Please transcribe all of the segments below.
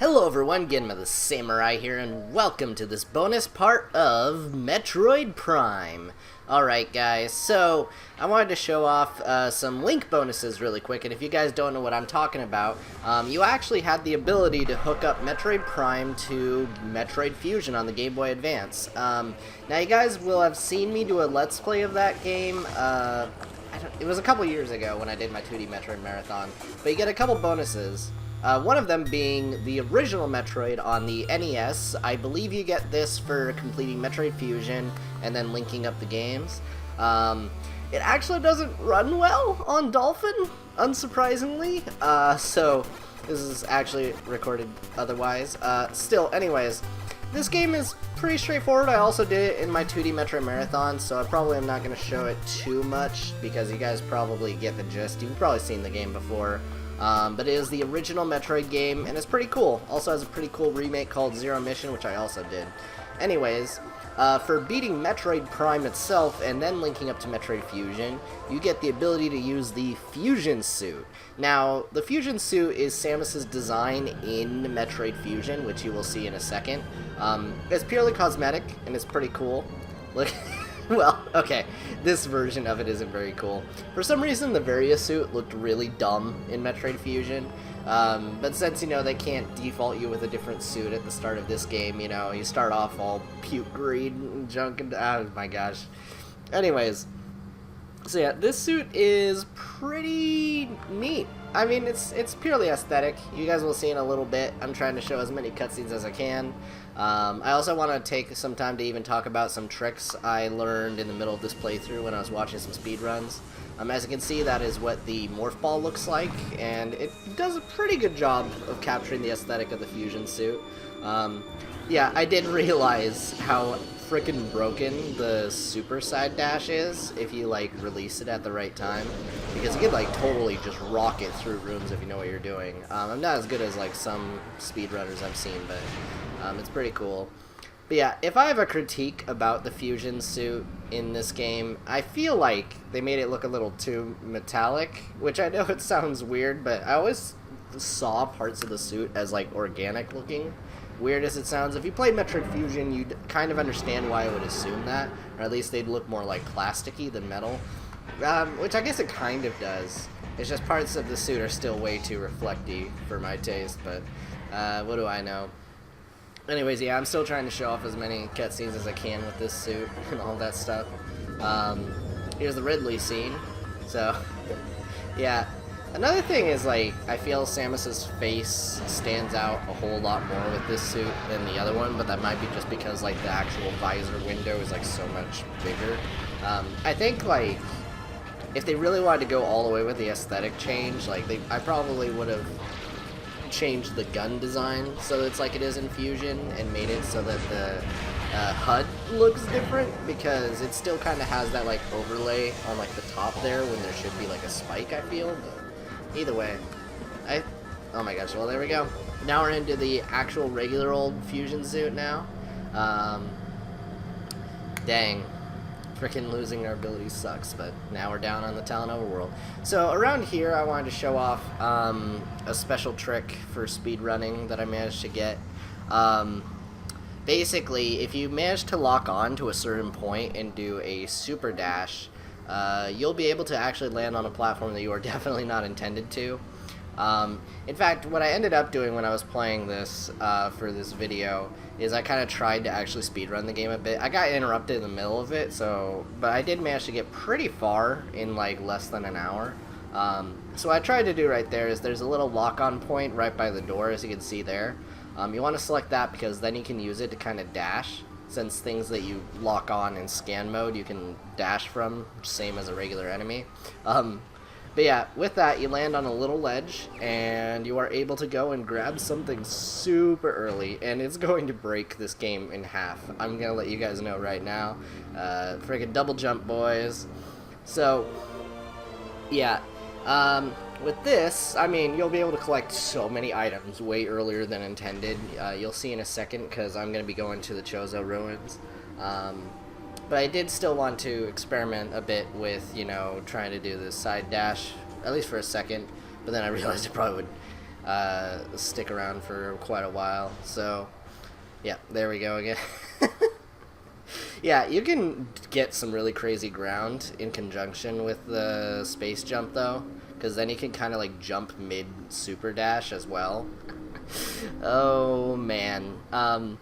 Hello everyone, GenmaTheSamurai here, and welcome to this bonus part of Metroid Prime. Alright guys, so I wanted to show off some Link bonuses really quick, and if you guys don't know what I'm talking about, you actually had the ability to hook up Metroid Prime to Metroid Fusion on the Game Boy Advance. Now you guys will have seen me do a Let's Play of that game. It was a couple years ago when I did my 2D Metroid Marathon, but you get a couple bonuses. One of them being the original Metroid on the NES. I believe you get this for completing Metroid Fusion and then linking up the games. It actually doesn't run well on Dolphin, unsurprisingly. So this is actually recorded otherwise. Still, anyways, this game is pretty straightforward. I also did it in my 2D Metroid Marathon, so I probably am not going to show it too much because you guys probably get the gist. You've probably seen the game before. But it is the original Metroid game, and it's pretty cool. Also has a pretty cool remake called Zero Mission, which I also did. Anyways, for beating Metroid Prime itself and then linking up to Metroid Fusion, you get the ability to use the Fusion Suit. Now, the Fusion Suit is Samus's design in Metroid Fusion, which you will see in a second. It's purely cosmetic, and it's pretty cool. Look. Well, okay, this version of it isn't very cool. For some reason, the Varia suit looked really dumb in Metroid Fusion, but since, you know, they can't default you with a different suit at the start of this game, you know, you start off all puke green and junk and, oh my gosh. Anyways, so yeah, this suit is pretty neat. I mean, it's purely aesthetic. You guys will see in a little bit. I'm trying to show as many cutscenes as I can. I also want to take some time to even talk about some tricks I learned in the middle of this playthrough when I was watching some speedruns. As you can see, that is what the Morph Ball looks like, and it does a pretty good job of capturing the aesthetic of the Fusion suit. Yeah, I did realize how frickin' broken the super side dash is if you, like, release it at the right time, because you could, like, totally just rocket through rooms if you know what you're doing. I'm not as good as, like, some speedrunners I've seen, but it's pretty cool. But yeah, if I have a critique about the Fusion suit in this game, I feel like they made it look a little too metallic, which I know it sounds weird, but I always saw parts of the suit as, like, organic looking. Weird as it sounds, if you played Metroid Fusion, you'd kind of understand why I would assume that, or at least they'd look more like plasticky than metal, which I guess it kind of does. It's just parts of the suit are still way too reflecty for my taste, but what do I know? Anyways, yeah, I'm still trying to show off as many cutscenes as I can with this suit and all that stuff. Here's the Ridley scene, so yeah. Another thing is, like, I feel Samus's face stands out a whole lot more with this suit than the other one, but that might be just because, like, the actual visor window is, like, so much bigger. I think, like, if they really wanted to go all the way with the aesthetic change, like, I probably would have changed the gun design so that it's like it is in Fusion and made it so that the HUD looks different, because it still kind of has that, like, overlay on, like, the top there when there should be, like, a spike, I feel, but either way, oh my gosh, well, there we go. Now we're into the actual regular old Fusion suit now. Dang. Frickin' losing our abilities sucks, but now we're down on the Talanoa world. So around here, I wanted to show off a special trick for speedrunning that I managed to get. Basically, if you manage to lock on to a certain point and do a super dash, you'll be able to actually land on a platform that you are definitely not intended to. In fact, what I ended up doing when I was playing this for this video is I kind of tried to actually speedrun the game a bit. I got interrupted in the middle of it, but I did manage to get pretty far in, like, less than an hour. So what I tried to do right there is there's a little lock-on point right by the door, as you can see there. You want to select that because then you can use it to kind of dash. Since things that you lock on in scan mode you can dash from, same as a regular enemy. But yeah, with that you land on a little ledge and you are able to go and grab something super early, and it's going to break this game in half. I'm gonna let you guys know right now. Friggin' double jump, boys. So yeah, with this, I mean, you'll be able to collect so many items way earlier than intended. You'll see in a second, because I'm going to be going to the Chozo Ruins. But I did still want to experiment a bit with, you know, trying to do this side dash, at least for a second. But then I realized it probably would stick around for quite a while. So, yeah, there we go again. Yeah, you can get some really crazy ground in conjunction with the space jump, though, because then you can kind of like jump mid super dash as well. Oh man, I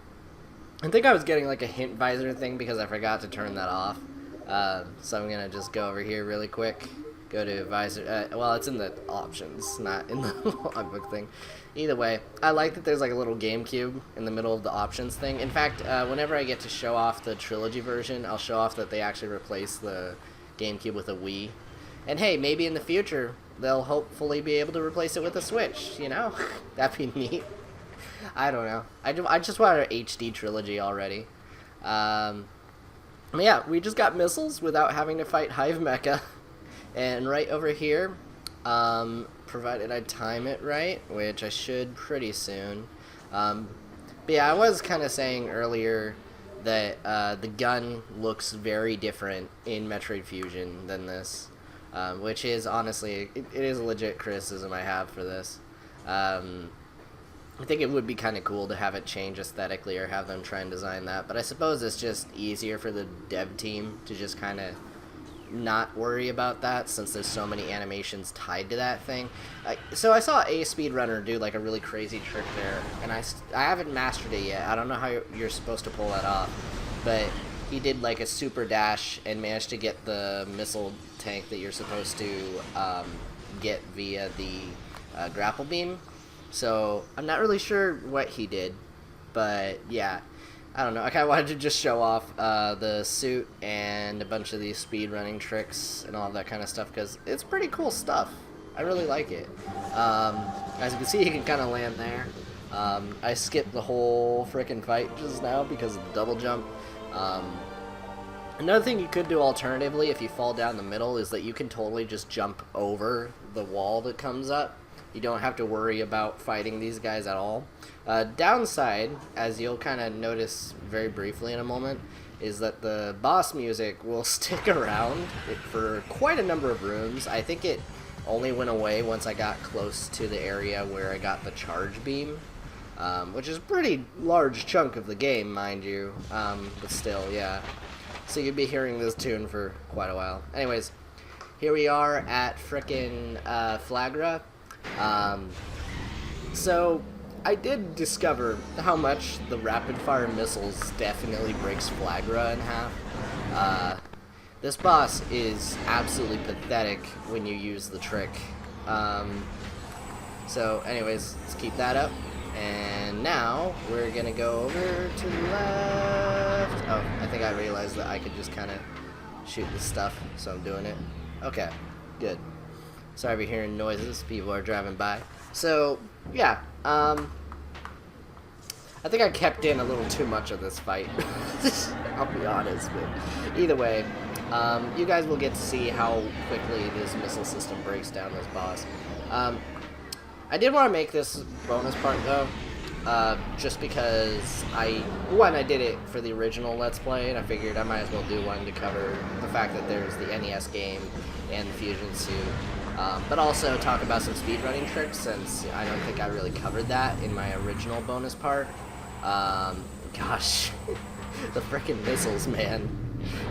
think I was getting like a hint visor thing because I forgot to turn that off. So I'm gonna just go over here really quick. Go to visor. Well, it's in the options, not in the logbook thing. Either way, I like that there's like a little GameCube in the middle of the options thing. In fact, whenever I get to show off the trilogy version, I'll show off that they actually replaced the GameCube with a Wii. And hey, maybe in the future they'll hopefully be able to replace it with a Switch. You know, that'd be neat. I don't know. I just want an HD trilogy already. Yeah, we just got missiles without having to fight Hive Mecha. And right over here, provided I time it right, which I should pretty soon. But yeah, I was kind of saying earlier that the gun looks very different in Metroid Fusion than this, which is honestly, it is a legit criticism I have for this. I think it would be kind of cool to have it change aesthetically or have them try and design that, but I suppose it's just easier for the dev team to just kind of not worry about that since there's so many animations tied to that thing. So I saw a speedrunner do like a really crazy trick there, and I haven't mastered it yet. I don't know how you're supposed to pull that off, but he did like a super dash and managed to get the missile tank that you're supposed to get via the grapple beam. So I'm not really sure what he did, but yeah, I don't know. I kind of wanted to just show off the suit and a bunch of these speedrunning tricks and all that kind of stuff because it's pretty cool stuff. I really like it. As you can see, you can kind of land there. I skipped the whole frickin' fight just now because of the double jump. Another thing you could do alternatively if you fall down the middle is that you can totally just jump over the wall that comes up. You don't have to worry about fighting these guys at all. Downside, as you'll kind of notice very briefly in a moment, is that the boss music will stick around for quite a number of rooms. I think it only went away once I got close to the area where I got the charge beam, which is a pretty large chunk of the game, mind you, but still, yeah. So you'll be hearing this tune for quite a while. Anyways, here we are at frickin' Flagra. So I did discover how much the rapid-fire missiles definitely breaks Flagra in half. This boss is absolutely pathetic when you use the trick. So anyways, let's keep that up. And now we're gonna go over to the left. Oh, I think I realized that I could just kind of shoot this stuff, so I'm doing it. Okay, good. Sorry if you're hearing noises, people are driving by. So, yeah, I think I kept in a little too much of this fight. I'll be honest, but either way, you guys will get to see how quickly this missile system breaks down this boss. I did want to make this bonus part, though, just because I did it for the original Let's Play, and I figured I might as well do one to cover the fact that there's the NES game and the Fusion suit. But also talk about some speedrunning tricks, since I don't think I really covered that in my original bonus part. Gosh, the frickin' missiles, man.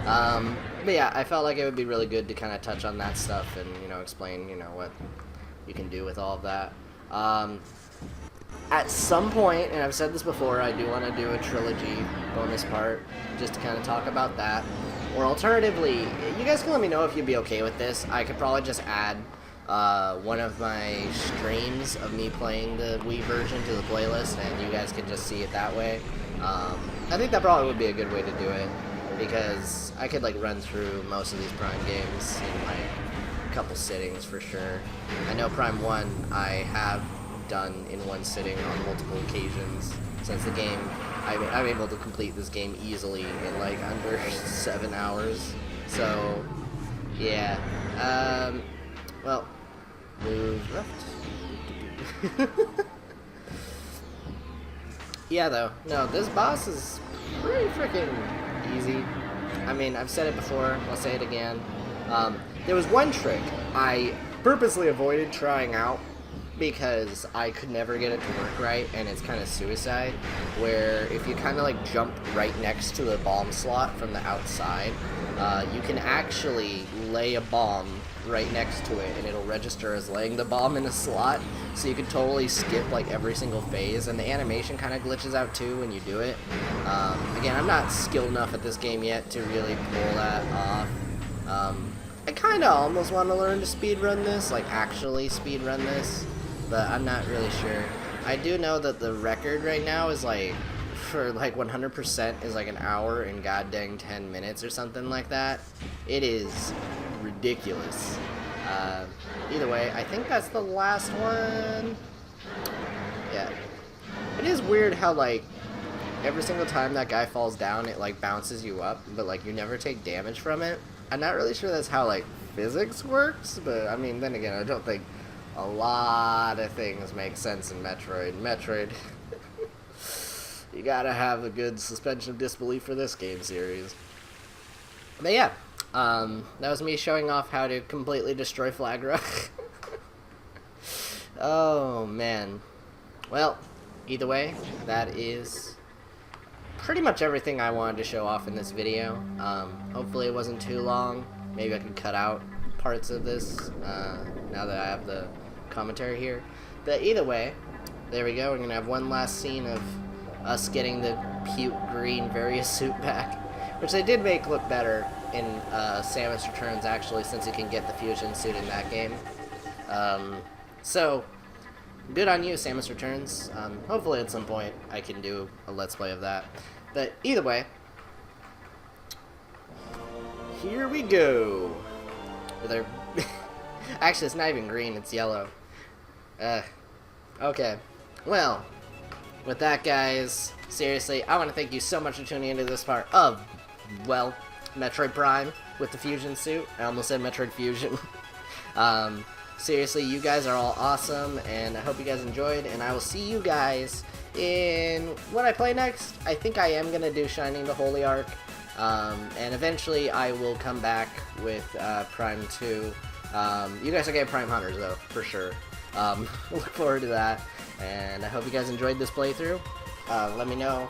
But yeah, I felt like it would be really good to kind of touch on that stuff and, explain, what you can do with all of that. At some point, and I've said this before, I do want to do a trilogy bonus part, just to kind of talk about that. Or alternatively, you guys can let me know if you'd be okay with this. I could probably just add one of my streams of me playing the Wii version to the playlist, and you guys could just see it that way. I think that probably would be a good way to do it, because I could run through most of these Prime games in a couple sittings for sure. I know Prime 1 I have done in one sitting on multiple occasions, since the game, I'm able to complete this game easily in under 7 hours. So, yeah. Well, move left. Yeah, though. No, this boss is pretty freaking easy. I mean, I've said it before, I'll say it again. There was one trick I purposely avoided trying out because I could never get it to work right, and it's kind of suicide, where if you kind of like jump right next to the bomb slot from the outside, you can actually lay a bomb right next to it, and it'll register as laying the bomb in a slot, so you can totally skip like every single phase, and the animation kind of glitches out too when you do it. Again, I'm not skilled enough at this game yet to really pull that off. I kind of almost want to learn to speedrun this, like actually speedrun this, but I'm not really sure. I do know that the record right now is like, for like 100% is like an hour and god dang 10 minutes or something like that. It is ridiculous. Either way, I think that's the last one. Yeah. It is weird how like every single time that guy falls down, it like bounces you up, but like you never take damage from it. I'm not really sure that's how like physics works, but I mean, then again, I don't think a lot of things make sense in Metroid. You gotta have a good suspension of disbelief for this game series. But yeah, that was me showing off how to completely destroy Flagra. Oh man. Well, either way, that is pretty much everything I wanted to show off in this video. Hopefully it wasn't too long. Maybe I can cut out parts of this now that I have the commentary here. But either way, there we go. We're gonna have one last scene of us getting the cute green various suit back, which they did make look better in Samus Returns, actually, since you can get the fusion suit in that game. So good on you, Samus Returns. Hopefully at some point I can do a Let's Play of that. But either way, here we go. Actually, it's not even green, it's yellow. Okay. Well, with that, guys, seriously, I want to thank you so much for tuning into this part of, well, Metroid Prime with the fusion suit. I almost said Metroid Fusion. Seriously, you guys are all awesome, and I hope you guys enjoyed, and I will see you guys in what I play next. I think I am going to do Shining the Holy Ark, and eventually I will come back with Prime 2. You guys are getting Prime Hunters, though, for sure. Look forward to that, and I hope you guys enjoyed this playthrough. Let me know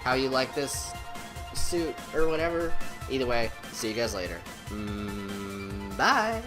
how you like this suit or whatever. Either way, see you guys later. Bye!